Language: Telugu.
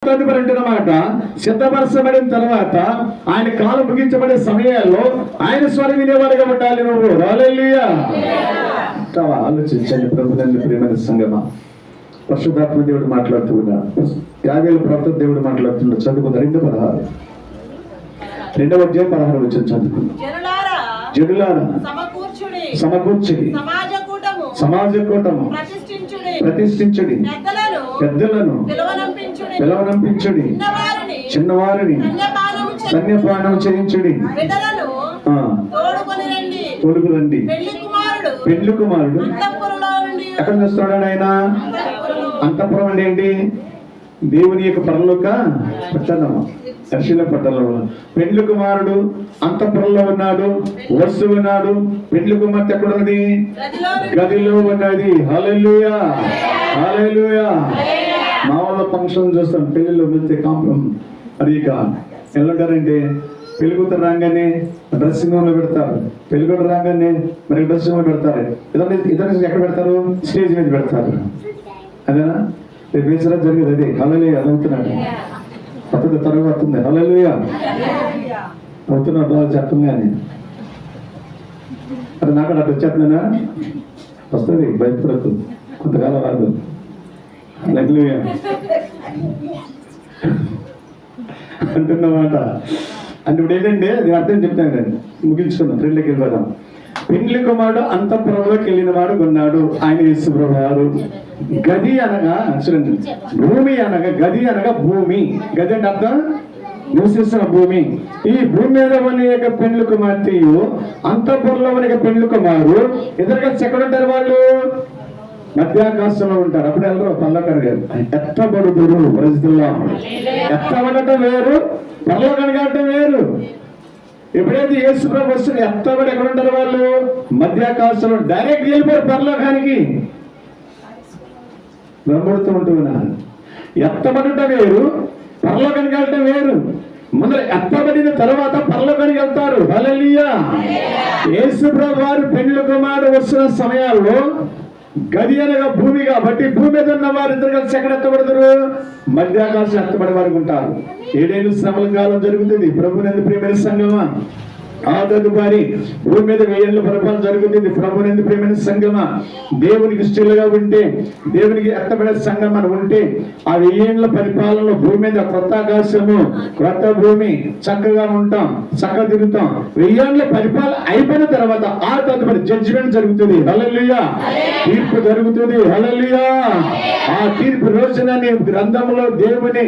తదుపరి అంటున్నమాట, సిద్ధపరచబడిన తర్వాత ఆయన కాలం ముగించబడే సమయాల్లో ఆయన స్వరం వినేవాడుగా ఉండాలి నువ్వు. హల్లెలూయా. ఆలోచించండి ప్రభువునందు ప్రియమైన సంగమా. పరిశుద్ధాత్మ దేవుడు మాట్లాడుతూ ఉన్నాడు, యావేలు ప్రవక్త దేవుడు మాట్లాడుతున్నాడు. చదువుకుందాం 2:16, 2వ అధ్యాయం 16 వచ్చిన చదువుకుందాం. జనులారా సమకూర్చుడి, సమాజ కూటము ప్రతిష్ఠించుడి, పెద్దలను పిలవనంపించుడి, చిన్నవారిని కన్యపానం చేయించుడి, తోడుకు రండి. పెళ్లి కుమారుడు ఎక్కడ చూస్తున్నాడు ఆయన? అంతఃపురం అంటే ఏంటి? దేవుని యొక్క పరలోక పట్టణము, దర్శన పట్టణంలో. పెండ్లి కుమారుడు అంతఃపురంలో ఉన్నాడు, వస్తు ఉన్నాడు. పెండ్లి కుమార్తె ఎక్కడ ఉన్నది? గదిలో ఉన్నది. హల్లెలూయా, హల్లెలూయా. మా వాళ్ళ ఫంక్షన్ చూస్తాం, పెళ్లిలో వెళ్తే కాంప్రం అది ఎల్లుంటారంటే పెళ్ళికూతురు రాగానే డ్రెస్సింగ్ రూమ్ లో పెడతారు, పెళ్ళికూతురు రాగానే మరి డ్రెస్సింగ్ రూమ్ లో పెడతారు. ఇద్దరు ఎక్కడ పెడతారు? స్టేజ్ మీద పెడతారు. అదేనా వేసరా జరిగేది అదే. హల్లెలూయా అవుతున్నాడు, అతడు త్వరగా వస్తుంది. హల్లెలూయా అవుతున్నాడు. బాగా చెప్పంగానే అది నాకు అటు వచ్చేస్తుందనా? వస్తుంది, భయపడకు, కొంతకాలం రాదు. హల్లెలూయా అంటున్నమాట. అంటే ఇప్పుడు ఏంటంటే నేను అర్థం చెప్తాను కానీ ముగించుకుందాం, ఫ్రెండ్కి వెళ్ళిపోదాం. పెండ్లి కుమారుడు అంతఃపురంలోకి వెళ్ళిన వాడు ఉన్నాడు, ఆయన యేసు ప్రభువారు. గది అనగా చూడండి, భూమి అనగా, గది అనగా భూమి. గది అంటే అర్థం నివసిస్తున్న భూమి. ఈ భూమి మీద ఉన్న యొక్క పెండ్లి కుమార్తెయు అంతఃపురంలో ఉన్న పెండ్లి కుమారు ఇద్దరు కలిసి ఎక్కడ ఉంటారు? వాళ్ళు మధ్యాకాశంలో ఉంటారు. అప్పుడు వెళ్ళరు పల్లకరు గారు. ఎత్తబడుదురు పరిస్థితుల్లో. ఎత్తబడటం వేరు, పరలోకనగటం వేరు. ఎప్పుడైతే యేసు ప్రభు వస్తుంది, ఎత్తబడి ఎక్కడ ఉంటారు వాళ్ళు? మధ్యాకాశంలో. డైరెక్ట్ వెళ్ళిపోయారు పరలోకానికి. వెంబడుతూ ఉంటున్నారు. ఎత్తబడటం వేరు, పరలోకానికి వెళ్ళటం వేరు. ముందర ఎత్తబడిన తర్వాత పరలోకానికి వెళ్తారు. హల్లెలూయా. యేసు ప్రభు వారు పెండ్లి కుమారుడు వస్తున్న సమయాల్లో గది అనగా భూమి కాబట్టి భూమి మీద ఉన్న వారు ఇద్దరు కలిసి ఎక్కడ ఎత్తబడతారు? మధ్యాకాశం ఎత్తబడే వారికి ఉంటారు. 7 ఏళ్ళు శ్రమల కాలం జరుగుతుంది ప్రభువునందు ప్రియమైన సంగమా. ఆ తదుపరి భూమి మీద 1000 ఏళ్ళ పరిపాలన జరుగుతుంది ప్రభువునందు ప్రియమైన సంగమా. దేవునికి ఇష్టలుగా ఉంటే, దేవునికి ఎత్తబడే సంఘం అని ఉంటే, ఆ 1000 ఏళ్ళ పరిపాలనలో భూమి మీద కొత్త ఆకాశము, కొత్త భూమి, చక్కగా ఉంటాం, చక్కగా తిరుగుతాం. 1000 ఏళ్ళ పరిపాలన అయిపోయిన తర్వాత ఆ తదుపరి జడ్జిమెంట్ జరుగుతుంది. హల్లెలూయా. తీర్పు జరుగుతుంది. హల్లెలూయా. ఆ తీర్పు రోజున గ్రంథంలో దేవుని